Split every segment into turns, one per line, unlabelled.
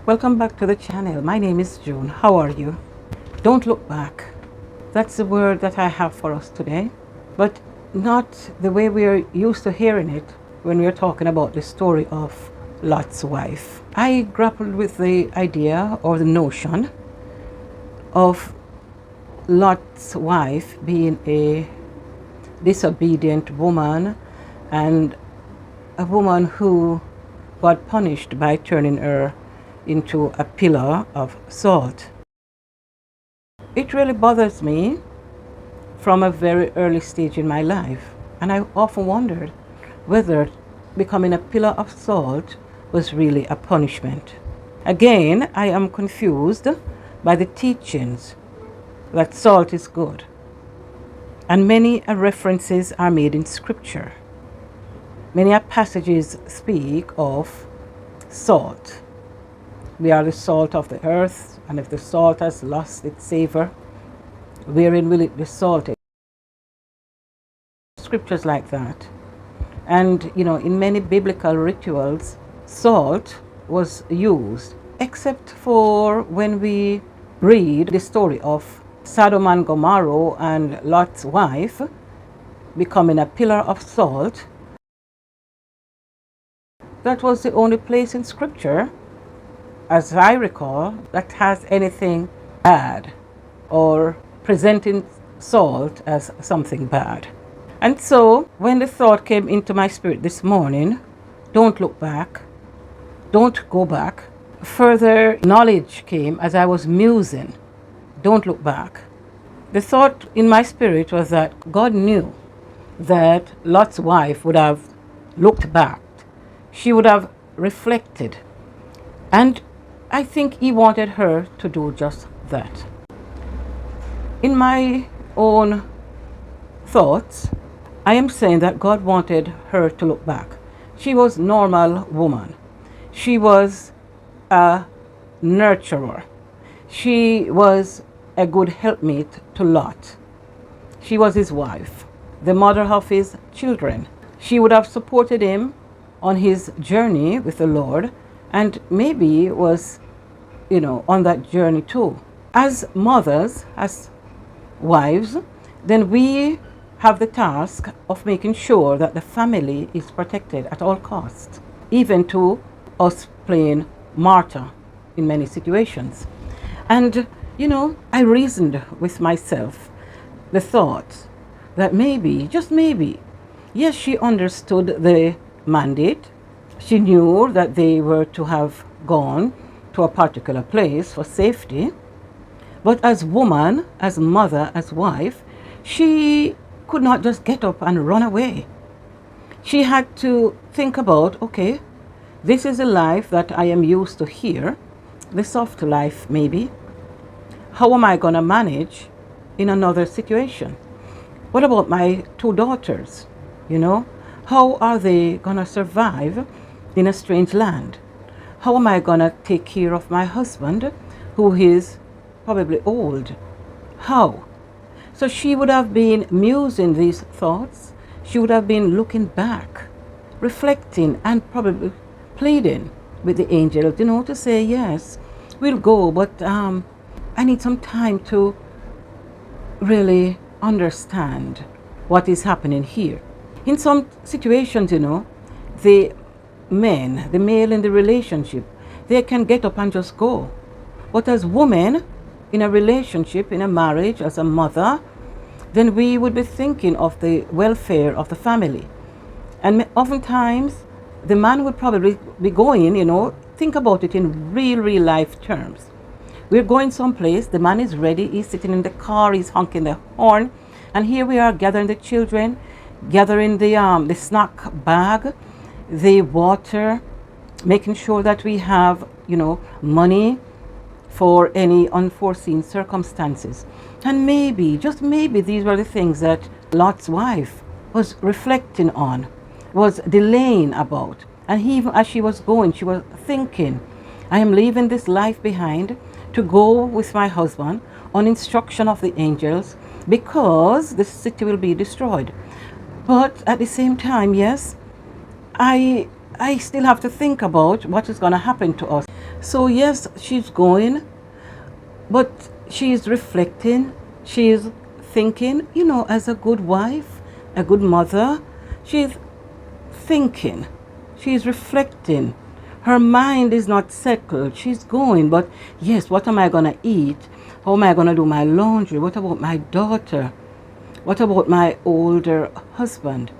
Welcome back to the channel. My name is June. How are you? Don't look back. That's the word that I have for us today, but not the way we are used to hearing it when we are talking about the story of Lot's wife. I grappled with the idea or the notion of Lot's wife being a disobedient woman and a woman who got punished by turning her into a pillar of salt. It really bothers me from a very early stage in my life, and I often wondered whether becoming a pillar of salt was really a punishment. Again, I am confused by the teachings that salt is good, and many references are made in scripture. Many passages speak of salt. We are the salt of the earth, and if the salt has lost its savor, wherein will it be salted? Scriptures like that. And in many biblical rituals, salt was used, except for when we read the story of Sodom and Gomorrah and Lot's wife becoming a pillar of salt. That was the only place in scripture, as I recall, that has anything bad or presenting salt as something bad. And so when the thought came into my spirit this morning, don't look back, don't go back, further knowledge came as I was musing, don't look back. The thought in my spirit was that God knew that Lot's wife would have looked back. She would have reflected. And I think he wanted her to do just that. In my own thoughts, I am saying that God wanted her to look back. She was a normal woman. She was a nurturer. She was a good helpmate to Lot. She was his wife, the mother of his children. She would have supported him on his journey with the Lord, and maybe was, on that journey too. As mothers, as wives, then we have the task of making sure that the family is protected at all costs, even to us playing martyr in many situations. And, I reasoned with myself the thought that maybe, just maybe, yes, she understood the mandate. She knew that they were to have gone to a particular place for safety. But as woman, as mother, as wife, she could not just get up and run away. She had to think about, okay, this is a life that I am used to here, the soft life maybe. How am I going to manage in another situation? What about my two daughters? How are they going to survive in a strange land? How am I going to take care of my husband, who is probably old? How? So she would have been musing these thoughts. She would have been looking back, reflecting, and probably pleading with the angels, to say, yes, we'll go, but I need some time to really understand what is happening here. In some situations, the male in the relationship, they can get up and just go. But as women in a relationship, in a marriage, as a mother, then we would be thinking of the welfare of the family. And oftentimes, the man would probably be going, think about it in real life terms. We're going someplace, the man is ready, he's sitting in the car, he's honking the horn, and here we are gathering the children, gathering the snack bag, the water, making sure that we have, money for any unforeseen circumstances. And maybe, just maybe, these were the things that Lot's wife was reflecting on, was delaying about. And even as she was going, she was thinking, I am leaving this life behind to go with my husband on instruction of the angels, because the city will be destroyed. But at the same time, yes, I still have to think about what is going to happen to us. So yes, she's going, but she's reflecting, she's thinking, as a good wife, a good mother, she's thinking, she's reflecting. Her mind is not settled. She's going, but yes, what am I going to eat? How am I going to do my laundry? What about my daughter? What about my older husband?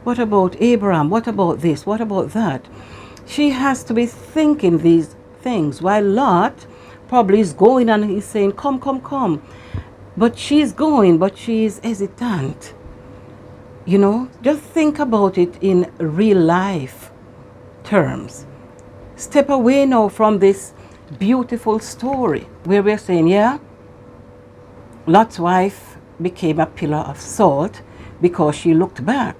What about Abraham? What about this? What about that? She has to be thinking these things, while Lot probably is going and he's saying, come, come, come. But she's going, but she's hesitant. Just think about it in real life terms. Step away now from this beautiful story where we're saying, yeah, Lot's wife became a pillar of salt because she looked back.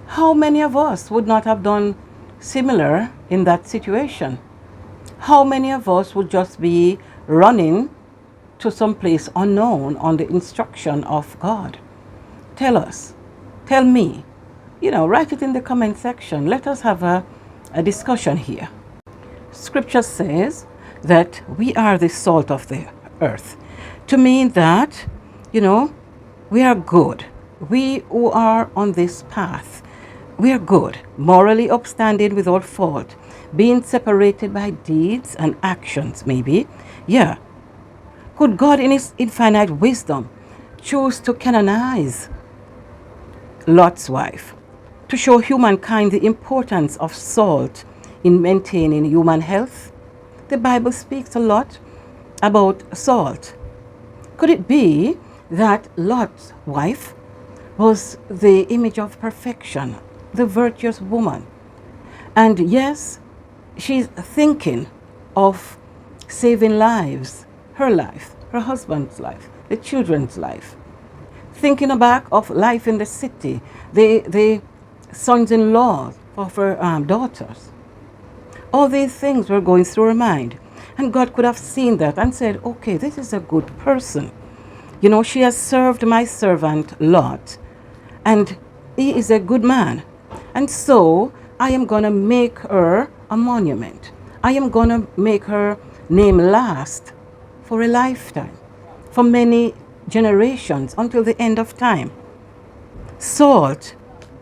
How many of us would not have done similar in that situation? How many of us would just be running to some place unknown on the instruction of God? Tell us. Tell me. Write it in the comment section. Let us have a discussion here. Scripture says that we are the salt of the earth. To mean that, we are good. We who are on this path, we are good, morally upstanding without fault, being separated by deeds and actions, maybe. Yeah. Could God in his infinite wisdom choose to canonize Lot's wife to show humankind the importance of salt in maintaining human health? The Bible speaks a lot about salt. Could it be that Lot's wife was the image of perfection, the virtuous woman? And yes, she's thinking of saving lives, her life, her husband's life, the children's life. Thinking back of life in the city, the sons-in-law of her daughters. All these things were going through her mind. And God could have seen that and said, okay, this is a good person. She has served my servant Lot, and he is a good man. And so I am going to make her a monument. I am going to make her name last for a lifetime, for many generations, until the end of time. Salt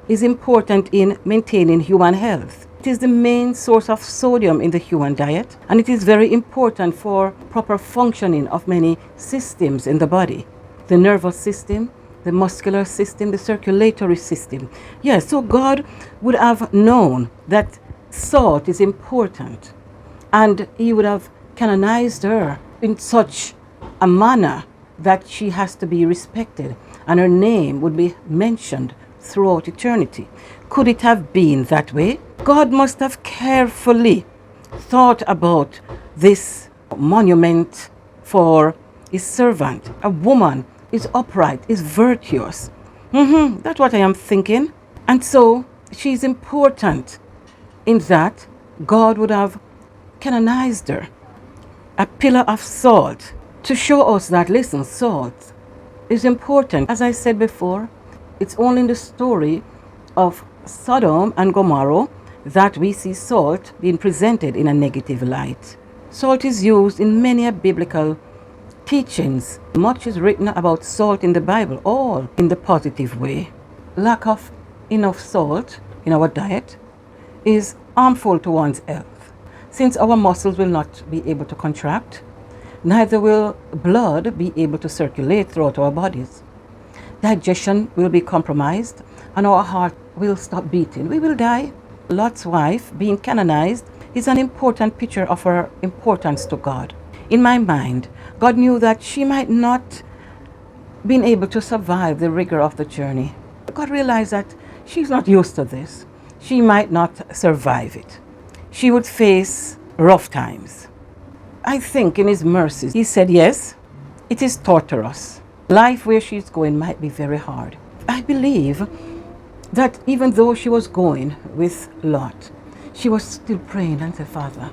is important in maintaining human health. It is the main source of sodium in the human diet, and it is very important for proper functioning of many systems in the body. The nervous system, the muscular system, the circulatory system. Yes, so God would have known that salt is important, and he would have canonized her in such a manner that she has to be respected, and her name would be mentioned throughout eternity. Could it have been that way? God must have carefully thought about this monument for his servant. A woman is upright, is virtuous. That's what I am thinking. And so she's important in that God would have canonized her, a pillar of salt, to show us that, listen, salt is important. As I said before, it's only in the story of Sodom and Gomorrah that we see salt being presented in a negative light. Salt is used in many biblical teachings. Much is written about salt in the Bible, all in the positive way. Lack of enough salt in our diet is harmful to one's health, since our muscles will not be able to contract, neither will blood be able to circulate throughout our bodies. Digestion will be compromised, and our heart will stop beating. We will die. Lot's wife being canonized is an important picture of her importance to God. In my mind, God knew that she might not been able to survive the rigor of the journey. God realized that she's not used to this. She might not survive it. She would face rough times. I think in his mercies, he said, yes, it is torturous. Life where she's going might be very hard. I believe that even though she was going with Lot, she was still praying and said, Father,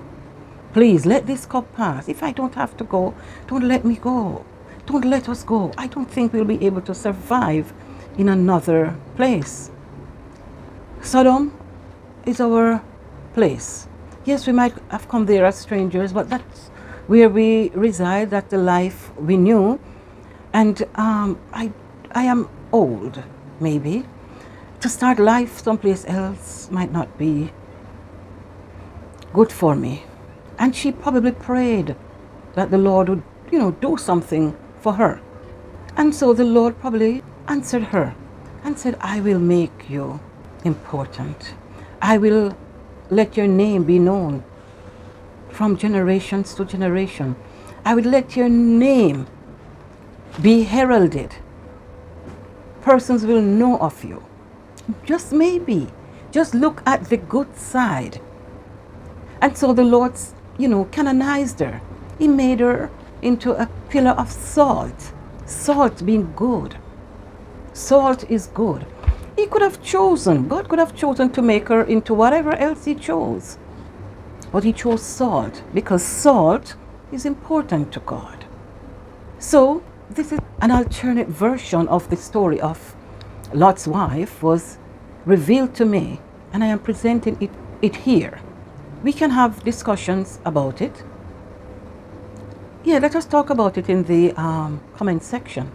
please let this cup pass. If I don't have to go, don't let me go. Don't let us go. I don't think we'll be able to survive in another place. Sodom is our place. Yes, we might have come there as strangers, but that's where we reside, that's the life we knew. And I am old, maybe. To start life someplace else might not be good for me. And she probably prayed that the Lord would, do something for her. And so the Lord probably answered her and said, I will make you important. I will let your name be known from generations to generation. I will let your name be heralded. Persons will know of you. Just maybe. Just look at the good side. And so the Lord, canonized her. He made her into a pillar of salt. Salt being good. Salt is good. He could have chosen, God could have chosen to make her into whatever else he chose. But he chose salt because salt is important to God. So this is an alternate version of the story of Lot's wife was revealed to me, and I am presenting it here. We can have discussions about it. Yeah, let us talk about it in the comment section.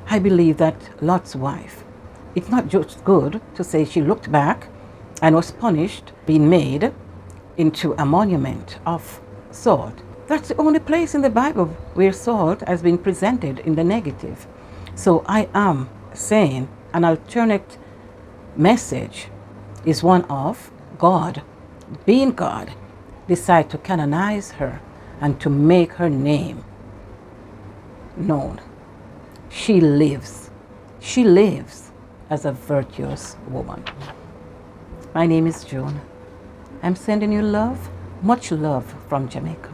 I believe that Lot's wife, it's not just good to say she looked back and was punished, being made into a monument of salt. That's the only place in the Bible where salt has been presented in the negative. So I am saying an alternate message is one of God, being God, decide to canonize her and to make her name known. She lives as a virtuous woman. My name is June. I'm sending you love, much love from Jamaica.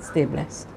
Stay blessed.